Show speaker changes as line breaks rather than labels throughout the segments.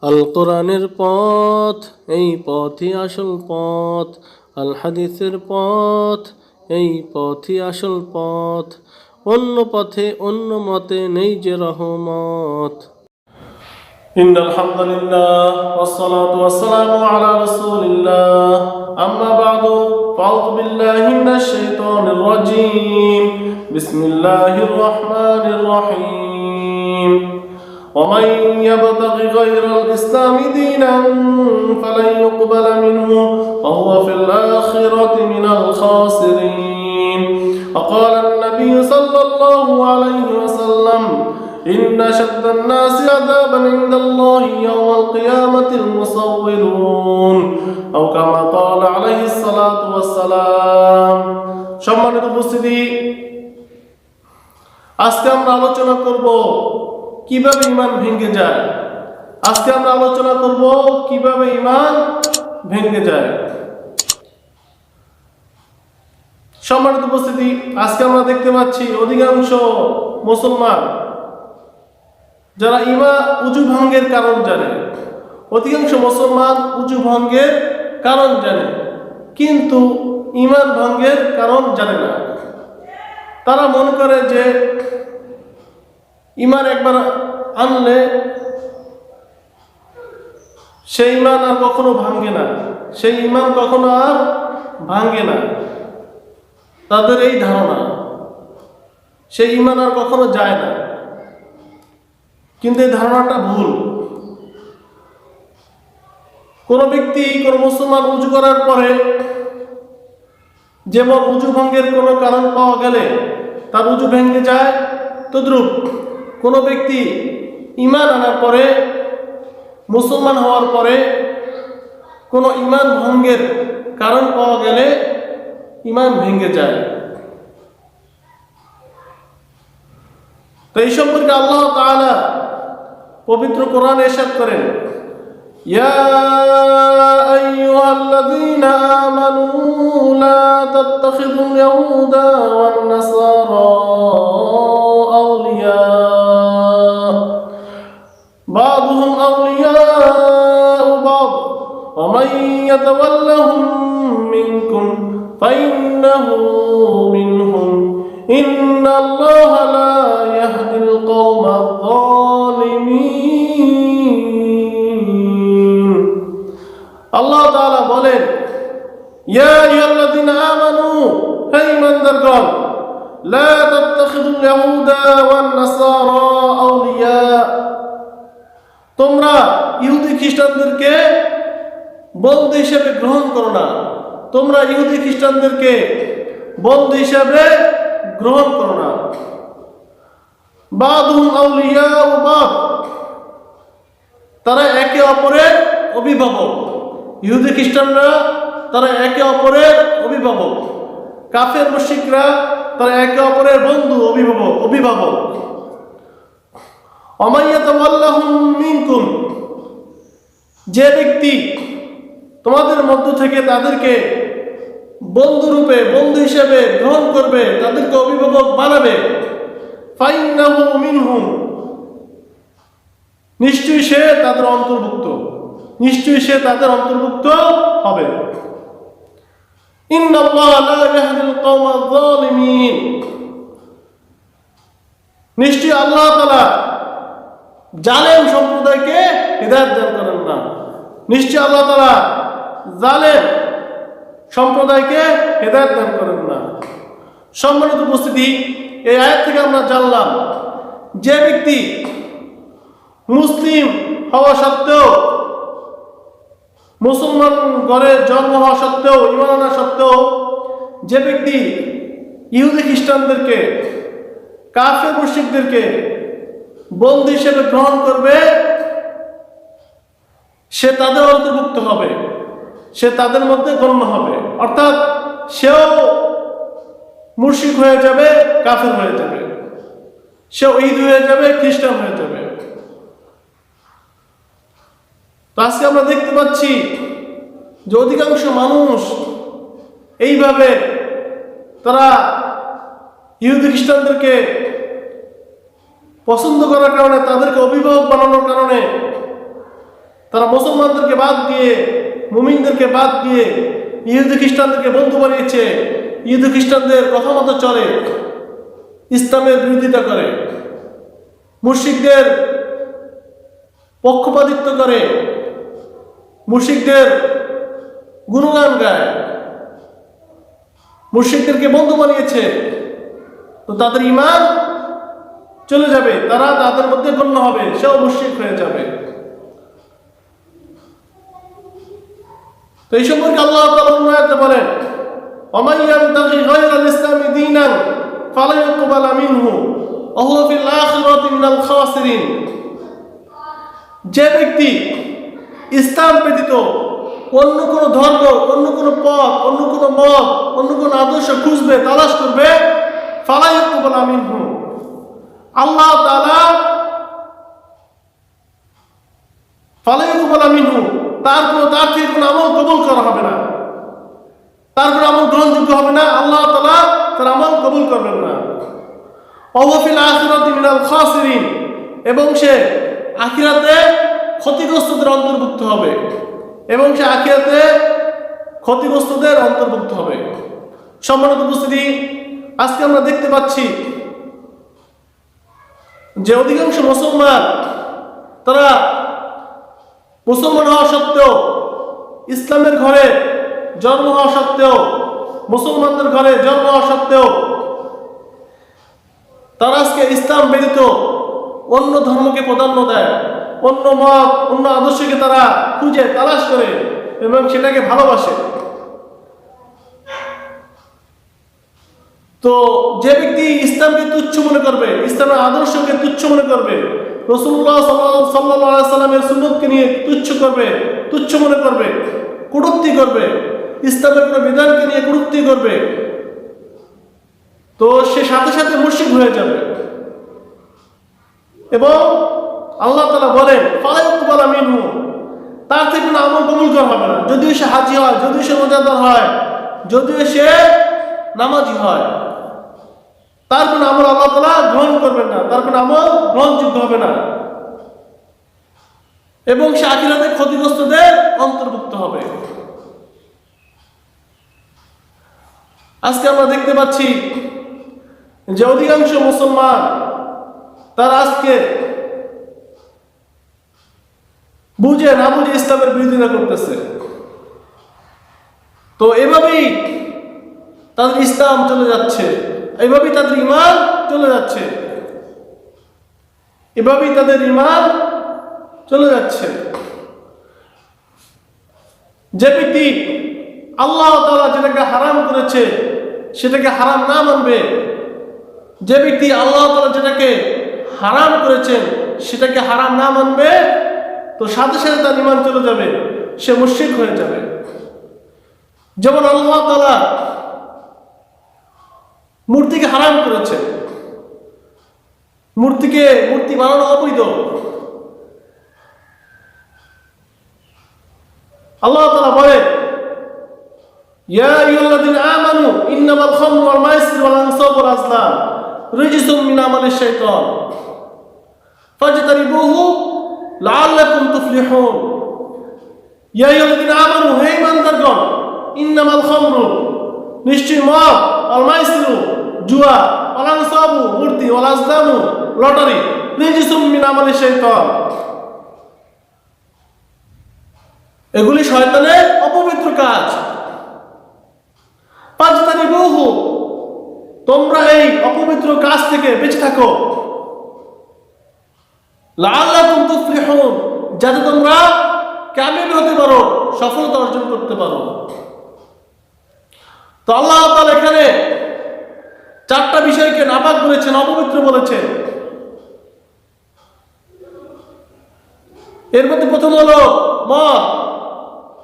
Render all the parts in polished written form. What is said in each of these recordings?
আল কোরআনের পথ, এই পথই আসল পথ। আল হাদিসের পথ, এই পথই আসল পথ। অন্য পথে অন্য মতে নেই যে রহমত।
إن الحمد لله والصلاة والسلام على رسول الله أما بعد فأعوذ بالله من الشيطان الرجيم بسم الله الرحمن الرحيم ومن يبتغ غير الإسلام دينا فلن يقبل منه وهو في الآخرة من الخاسرين وقال النبي صلى الله عليه وسلم إن أشد الناس عذابا عند الله يوم القيامة المصورون أو كما قال عليه الصلاة والسلام সম্মানিত উপস্থিতি, আজকে আমরা আলোচনা করব কিভাবে ঈমান ভেঙে যায়। আজকে আমরা আলোচনা করব কিভাবে ঈমান ভেঙে যায়। সম্মানিত উপস্থিতি, আজকে আমরা দেখতে পাচ্ছি অধিকাংশ মুসলমান যারা উজু ভঙ্গের কারণ জানে, অধিকাংশ মুসলমান উজু ভঙ্গের কারণ জানে, কিন্তু ঈমান ভঙ্গের কারণ জানে না। তারা মনে করে যে ঈমান একবার আনলে সেই ঈমান আর কখনো ভাঙ্গে না, সেই ঈমান কখনো আর ভাঙ্গে না। তাদের এই ধারণা, সেই ঈমান আর কখনো যায় না, কিন্তু এই ধারণাটা ভুল। কোন ব্যক্তি, কোন মুসলমান উজু করার পরে যেমন উজু ভঙ্গের কোনো কারণ পাওয়া গেলে তার উজু ভেঙে যায়, তদ্রূপ কোন ব্যক্তি ঈমান আনার পরে, মুসলমান হওয়ার পরে কোনো ঈমান ভঙ্গের কারণ পাওয়া গেলে ঈমান ভেঙে যায়। তো এই সম্পর্কে আল্লাহ তাআলা পবিত্র কোরআনে ইরশাদ করেন, ইয়া আইয়ুহাল্লাযীনা আমানু লা তাত্তাখিযুল ইয়াহুদা ওয়ান নাসারা আউলিয়া বা'দুহুম আউলিয়াউ বা'দ ওয়া মান ইয়াতাওয়াল্লাহুম মিনকুম ফাইন্নাহু মিনহুম ইন্নাল্লাহা লা ইয়াহদিল কওমায যালিমিন। আল্লাহ তাআলা বলেন, ইয়া আইয়ুহাল্লাযীনা আমানু, হে ঈমানদারগণ, লা তাত্তাখিযুল ইয়াহুদা ওয়ান নাসারা আউলিয়া, তোমরা ইহুদি খ্রিস্টানদেরকে বন্ধু হিসেবে গ্রহণ করো না। তোমরা ইহুদি খ্রিস্টানদেরকে বন্ধু হিসেবে গ্রহণ করো না। বা'দুহুম আউলিয়াউ বা'দ, তারা একে অপরের অভিভাবক। ইহুদি খ্রিস্টানরা তারা একে অপরের অভিভাবক, কাফের মুশরিকরা তারা একে অপরের বন্ধু, অভিভাবক। ওয়া মান ইয়াতাওয়াল্লাহুম মিনকুম, যে ব্যক্তি তোমাদের মধ্য থেকে তাদেরকে বন্ধুরূপে, বন্ধু হিসেবে গ্রহণ করবে, তাদেরকে অভিভাবক বানাবে, ফাইন্নাহু মিনহুম, নিশ্চয়ই সে তাদের অন্তর্ভুক্ত, নিশ্চয়ই সে তাদের অন্তর্ভুক্ত হবে। ইন্নাল্লাহা লা ইয়াহদিল কওমায যালিমিন, নিশ্চয়ই আল্লাহ তাআলা জালেম সম্প্রদায়কে হিদায়াত দান করেন না। নিশ্চয়ই আল্লাহ তাআলা জালেম সম্প্রদায়কে হিদায়াত দান করেন না। সম্মানিত উপস্থিতি, এই আয়াত থেকে আমরা জানলাম যে ব্যক্তি মুসলিম হওয়া সত্ত্বেও, মুসলমান ঘরে জন্ম হওয়া সত্ত্বেও, ঈমান আনা সত্ত্বেও যে ব্যক্তি ইহুদি খ্রিস্টানদেরকে, কাফের মুশরিকদেরকে বন্ধু হিসেবে গ্রহণ করবে, সে তাদের অন্তর্ভুক্ত হবে, সে তাদের মধ্যে গণ্য হবে। অর্থাৎ সেও মুশরিক হয়ে যাবে, কাফের হয়ে যাবে, সেও ইহুদি হয়ে যাবে, খ্রিস্টান হয়ে যাবে। তো আজকে আমরা দেখতে পাচ্ছি যে অধিকাংশ মানুষ এইভাবে তারা ইহুদি খ্রিস্টানদেরকে পছন্দ করার কারণে, তাদেরকে অভিভাবক বানানোর কারণে তারা মুসলমানদেরকে বাদ দিয়ে, মুমিনদেরকে বাদ দিয়ে ইহুদি খ্রিস্টানদেরকে বন্ধু বানিয়েছে, ইহুদি খ্রিস্টানদের কথা মতো চলে, ইসলামের বিরোধিতা করে, মুশরিকদের পক্ষপাতিত্ব করে, মুশরিকদের গুণগান গায়, মুশরিকদেরকে বন্ধু বানিয়েছে। তো তাদের ঈমান চলে যাবে, তারা তাদের মধ্যে গণ্য হবে, সেও মুশরিক হয়ে যাবে। তো এই সম্পর্কে আল্লাহ তাআলা অন্য আয়াতে বলেন, ওয়া ইয়াবতাগি গায়রাল ইসলামি দীনান ফালা ইউকবালা মিনহু ওয়া হুয়া ফিল আখিরাতি মিনাল খাসিরিন। যে ব্যক্তি ইসলাম ব্যতীত অন্য কোনো ধর্ম, অন্য কোনো পথ, অন্য কোনো মত, অন্য কোনো আদর্শ খুঁজবে, তালাশ করবে, ফালা ইউকবালা মিনহু, আল্লাহ তাআলা ফালা ইউকবালা মিনহু, তার থেকে কোনো আমল কবুল করা হবে না, তার কোনো আমল গ্রহণযোগ্য হবে না, আল্লাহ তাআলা তার আমল কবুল করবেন না। ওয়া হুয়া ফিল আখিরাতি মিনাল খাসিরিন, এবং সে আখিরাতে ক্ষতিগ্রস্তদের অন্তর্ভুক্ত হবে, এবং সে আখিরাতে ক্ষতিগ্রস্তদের অন্তর্ভুক্ত হবে। সম্মানিত উপস্থিতি, আজকে আমরা দেখতে পাচ্ছি যে অধিকাংশ মুসলমান, তারা মুসলমান হওয়া সত্ত্বেও, ইসলামের ঘরে জন্ম হওয়া সত্ত্বেও, মুসলমানদের ঘরে জন্ম হওয়া সত্ত্বেও, তারা আজকে ইসলাম ব্যতীত অন্য ধর্মকে প্রাধান্য দেয়, অন্য মত, অন্য আদর্শকে তারা খুঁজে তালাশ করে এবং সেটাকে ভালোবাসে। তো যে ব্যক্তি ইসলামকে তুচ্ছ মনে করবে, ইসলামের আদর্শকে তুচ্ছ মনে করবে, রাসূলুল্লাহ সাল্লাল্লাহু আলাইহি সাল্লামের সুন্নতকে নিয়ে তুচ্ছ করবে, তুচ্ছ মনে করবে, কটূক্তি করবে, ইসলামের কোনো বিধানকে নিয়ে কটূক্তি করবে, তো সে সাথে সাথে মুশরিক হয়ে যাবে। এবং আল্লাহ তাআলা বলেন, ফালা ইউকবালা মিনহু, তার থেকে কোনো আমল কবুল করা হবে না, যদিও সে হাজী হয়, যদিও সে রোজাদার হয়, যদিও সে নামাজি হয়, তার কোনো আমল আল্লাহ তাআলা গ্রহণ করবেন না, তার কোনো আমল গ্রহণযোগ্য হবে না, এবং সে আখিরাতে ক্ষতিগ্রস্তদের অন্তর্ভুক্ত হবে। আজকে আমরা দেখতে পাচ্ছি যে অধিকাংশ মুসলমান তারা আজকে বুঝে না বুঝে ইসলামের বিরোধিতা করতেছে। তো এভাবেই তাদের ইসলাম চলে যাচ্ছে, এভাবেই তাদের ঈমান চলে যাচ্ছে, এভাবেই তাদের ঈমান চলে যাচ্ছে। যে ব্যক্তি আল্লাহ তাআলা যেটাকে হারাম করেছে সেটাকে হারাম না মানবে, যে ব্যক্তি আল্লাহ তাআলা যেটাকে হারাম করেছেন সেটাকে হারাম না মানবে, তো সাথে সাথে তার ঈমান চলে যাবে, সে মুশরিক হয়ে যাবে। যেমন আল্লাহ তাআলা মূর্তিকে হারাম করেছে, মূর্তি বানানো অবৈধ। আল্লাহ তাআলা বলে, ইয়া আইয়ুহাল্লাযীনা আমানু ইন্নামাল খামরু ওয়াল মাইসিরু ওয়াল আনসাবু ওয়াল আজলাম রিজসুম মিন আমালিশ শাইতান ফাজতানিবুহু লাআল্লাকুম তুফলিহুন। ইয়া আইয়ুহাল্লাযীনা আমানু, হে ঈমানদারগণ, ইন্নামাল খামরু, নিশ্চয় মদ, ওয়াল মাইসিরু, জুয়া, ওয়াল আনসাবু, মূর্তি, ওয়াল আজলামু, লটারি, রিজসুম মিন আমালিশ শাইতান, এগুলি শয়তানের অপবিত্র কাজ। ফাজতানিবুহু, তোমরা এই অপবিত্র কাজ থেকে বেঁচে থাকো। লাআল্লাকুম তুফলিহুন, যাতে তোমরা কামিয়াব হতে পারো, সফলতা অর্জন করতে পারো। তো আল্লাহ তাআলা এখানে চারটা বিষয়কে নাপাক বলেছেন, অপবিত্র বলেছেন। এর মধ্যে প্রথম হলো মদ,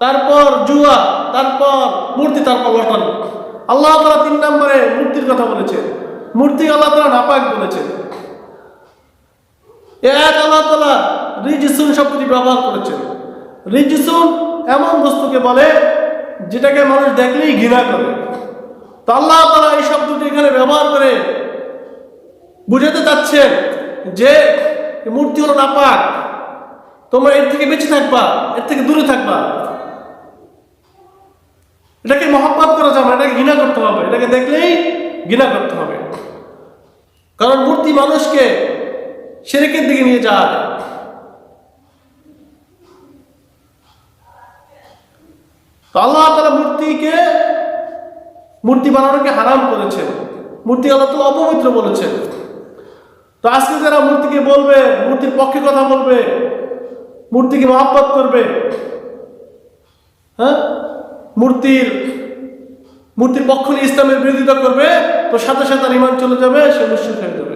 তারপর জুয়া, তারপর মূর্তি, তারপর লটারি। আল্লাহ তাআলা 3 নম্বরে মূর্তির কথা বলেছেন, মূর্তি আল্লাহ তাআলা নাপাক বলেছেন। এক আল্লাহ তাআলা রিজসুন শব্দটি ব্যবহার করেছেন। রিজসুন এমন বস্তুকে বলে যেটাকে মানুষ দেখলেই ঘৃণা করে। তো আল্লাহ তাআলা এই শব্দটি এখানে ব্যবহার করে বুঝাতে চাচ্ছেন যে মূর্তি হলো নাপাক, তোমরা এর থেকে বেঁচে থাকবা, এর থেকে দূরে থাকবা। এটাকে মহব্বত করা যাবে, এটাকে ঘৃণা করতে হবে, এটাকে দেখলেই ঘৃণা করতে হবে। কারণ মূর্তি মানুষকে শিরকের দিকে নিয়ে যায়। তো আল্লাহ তাআলা মূর্তি বানানোকে হারাম করেছেন, মূর্তি আল্লাহ তাআলা অপবিত্র বলেছেন। তো আজকে যারা মূর্তিকে বলবে, মূর্তির পক্ষে কথা বলবে, মূর্তিকে মহব্বত করবে, হ্যাঁ, মূর্তির পক্ষ নিয়ে ইসলামের বিরোধিতা করবে, তো সাথে সাথে তার ঈমান চলে যাবে, সে মুশরিক হয়ে যাবে।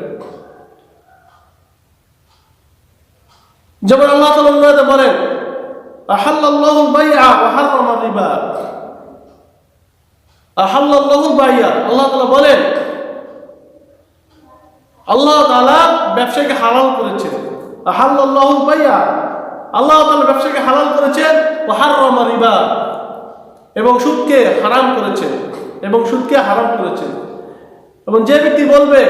যেমন আল্লাহ তাআলা বলেন, আহাল্লাল্লাহুল বাই'a ওয়া হাররামা রিবা। আহাল্লাল্লাহুল বাই'a, আল্লাহ তাআলা বলেন, আল্লাহ তাআলা ব্যবসাকে হালাল করেছেন। আহাল্লাল্লাহুল বাই'a, আল্লাহ তাআলা ব্যবসাকে হালাল করেছেন, ওয়া হাররামা রিবা, এবং সুদকে হারাম করেছেন, এবং যে ব্যক্তি বলবে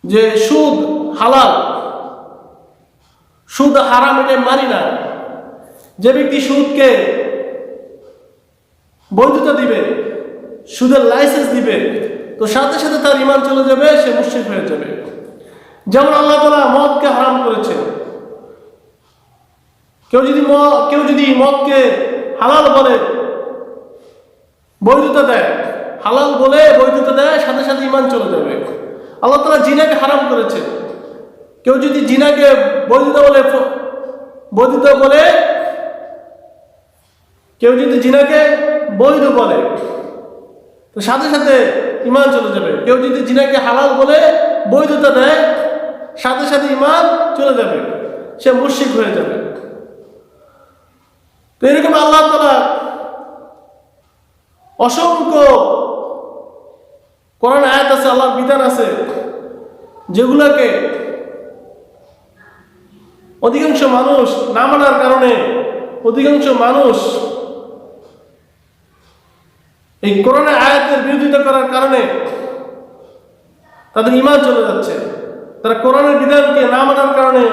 যে সুদ হালাল, সুদ হারাম, এটা মানি না, যে ব্যক্তি সুদকে বৈধতা দিবে, সুদের লাইসেন্স দিবে, তো সাথে সাথে তার ঈমান চলে যাবে, সে মুশরিক হয়ে যাবে। যেমন আল্লাহ তাআলা মদকে হারাম করেছেন। কেউ যদি মদকে হালাল বলে, বৈধতা দেয়, হালাল বলে বৈধতা দেয়, সাথে সাথে ঈমান চলে যাবে। আল্লাহ তাআলা জিনাকে হারাম করেছেন। কেউ যদি জিনাকে বৈধতা বলে, কেউ যদি জিনাকে বৈধ বলে, তো সাথে সাথে ঈমান চলে যাবে। কেউ যদি জিনাকে হালাল বলে বৈধতা দেয়, সাথে সাথে ঈমান চলে যাবে, সে মুশরিক হয়ে যাবে। তো এরকম আল্লাহ তাআলা অসংখ্য কোরআন আয়াত আছে, আল্লাহর বিধান আছে, যেগুলোকে অধিকাংশ মানুষ না মানার কারণে, অধিকাংশ মানুষ এই কোরআনের আয়াতের বিরোধিতা করার কারণে তাদের ঈমান চলে যাচ্ছে। তারা কোরআনের বিধানকে না মানার কারণে,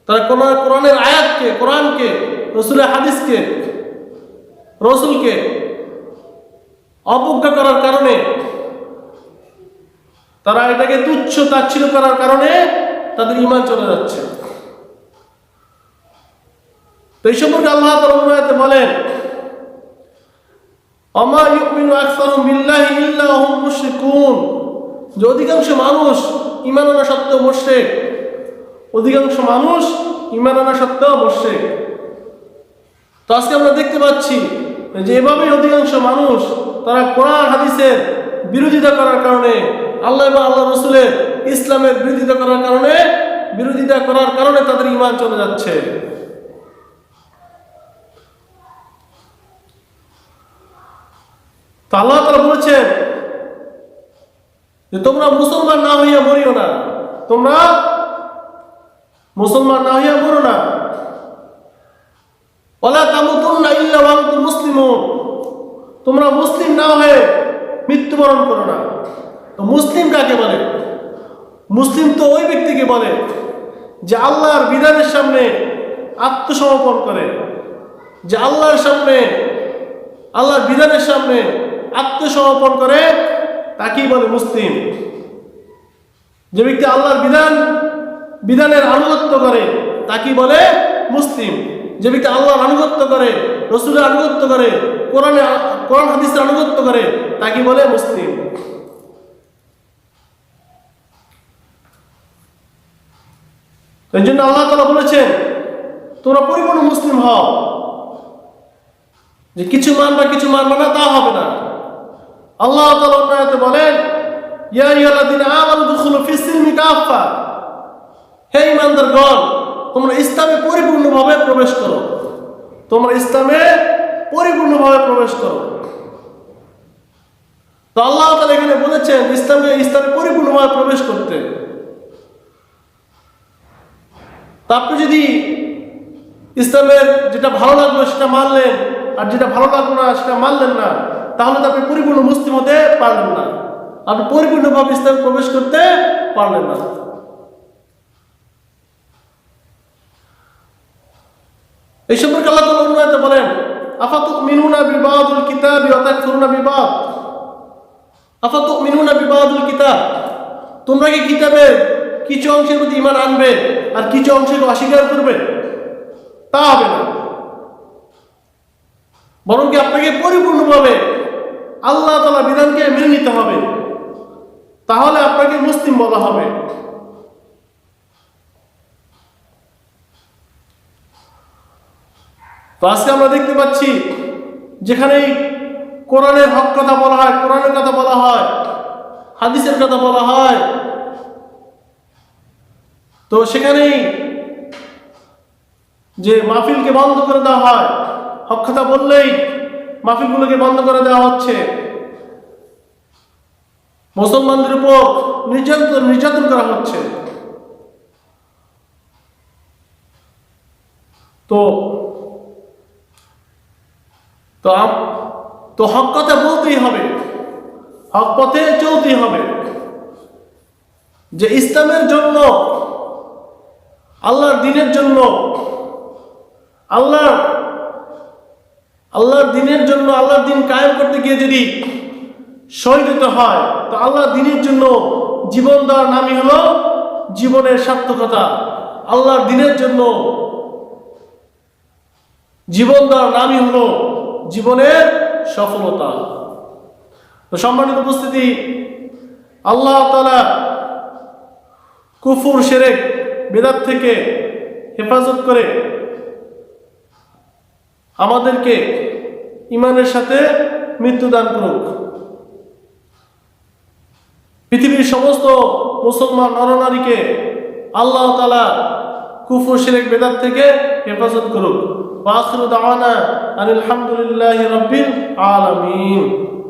তারা কোরআনের আয়াতকে, কোরআনকে, রাসূলের হাদিসকে, রাসূলকে অবজ্ঞা করার কারণে, তারা এটাকে তুচ্ছ তাচ্ছিল্য করার কারণে তাদের ঈমান চলে যাচ্ছে। তো এই সম্পর্কে আল্লাহ তাআলা বলেন, আমা ইউমিনু আকসারুহুম বিল্লাহি ইল্লা হুম মুশরিকুন, যে অধিকাংশ মানুষ ঈমান আনা সত্ত্বেও মুশরিক, অধিকাংশ মানুষ ঈমান আনা সত্ত্বেও মুশরিক। তো আজকে আমরা দেখতে পাচ্ছি যে এভাবেই অধিকাংশ মানুষ, তারা কোরআন হাদিসের বিরোধিতা করার কারণে, আল্লাহ এবং আল্লাহ রাসূলের ইসলামের বিরোধিতা করার কারণে তাদের ঈমান চলে যাচ্ছে। তো আল্লাহ তাআলা বলেছেন যে তোমরা মুসলমান না হইয়া মরিও না, তোমরা মুসলমান না হইয়া মরো না। ওয়ালা তামুতুন্না ইল্লা ওয়া আনতুম মুসলিমুন, তোমরা মুসলিম না হয়ে মৃত্যুবরণ করো না। তো মুসলিম কাকে বলে? মুসলিম তো ওই ব্যক্তিকে বলে যে আল্লাহর বিধানের সামনে আত্মসমর্পণ করে, যে আল্লাহর বিধানের সামনে আত্মসমর্পণ করে, তাকেই বলে মুসলিম। যে ব্যক্তি আল্লাহর বিধানের আনুগত্য করে, তাকেই বলে মুসলিম। যে ব্যক্তি আল্লাহর আনুগত্য করে, রাসূলের আনুগত্য করে, কোরআন হাদিসের আনুগত্য করে, তাকে বলে মুসলিম। এই জন্য আল্লাহ তাআলা বলেছেন তোমরা পরিপূর্ণ মুসলিম হও, যে কিছু মানবা কিছু মানবা না তা হবে না। আল্লাহ তাআলা আয়াতে বলেন, ইয়া আইয়ুহাল্লাযীনা আমানু দুখুলু ফিস-সিলমি কাফা, হে ঈমানদারগণ, তোমরা ইসলামে পরিপূর্ণভাবে প্রবেশ করো, তোমরা ইসলামে পরিপূর্ণভাবে প্রবেশ করো। তো আল্লাহ তাআলা এখানে বলেছেন ইসলামে পরিপূর্ণভাবে প্রবেশ করতে। তা আপনি যদি ইসলামের যেটা ভালো লাগলো সেটা মানলেন, আর যেটা ভালো লাগলো না সেটা মানলেন না, তাহলে তো আপনি পরিপূর্ণ মুসলিম হতে পারলেন না, আপনি পরিপূর্ণভাবে ইসলামে প্রবেশ করতে পারলেন না। এই সম্পর্কে আল্লাহ তাআলা অন্য আয়াতে বলেন, আফাতুমিনুনা বিবাদিল কিতাবি ওয়া তাকফুরুনা বিবাদ। আফাতুমিনুনা বিবাদিল কিতাব, তোমরা কি কিতাবের কিছু অংশের প্রতি ঈমান আনবে আর কিছু অংশকে অস্বীকার করবে? তা হবে না, বরং কি আপনাকে পরিপূর্ণভাবে আল্লাহ তাআলার বিধানকে মেনে নিতে হবে, তাহলে আপনাকে মুসলিম বলা হবে। তো আজকে আমরা দেখতে পাচ্ছি যেখানেই কোরআনের হক কথা বলা হয়, কোরআনের কথা বলা হয়, হাদিসের কথা বলা হয়, তো সেখানেই যে মাহফিলকে বন্ধ করে দেওয়া হয়, হক কথা বললেই মাহফিলগুলোকে বন্ধ করে দেওয়া হচ্ছে, মুসলমানদের উপর নির্যাতন করা হচ্ছে। তো তো তো হক কথা বলতেই হবে, হক পথে চলতেই হবে। যে ইসলামের জন্য, আল্লাহর দ্বীনের জন্য, আল্লাহর দ্বীনের জন্য, আল্লাহর দ্বীন কায়েম করতে গিয়ে যদি শহীদ হতে হয়, তো আল্লাহর দ্বীনের জন্য জীবন দেওয়ার নামই হলো জীবনের সার্থকতা। আল্লাহর দ্বীনের জন্য জীবন দেওয়ার নামই হলো জীবনের সফলতা। তো সম্মানিত উপস্থিতি, আল্লাহ তাআলা কুফর, শিরক, বিদআত থেকে হেফাজত করে আমাদেরকে ঈমানের সাথে মৃত্যু দান করুক। পৃথিবীর সমস্ত মুসলমান নরনারীকে আল্লাহ তাআলা কুফর, শিরক, বিদআত থেকে হেফাজত করুক। ওয়া আখিরু দাওয়ানা আনিল হামদুলিল্লাহি রাব্বিল আলামিন।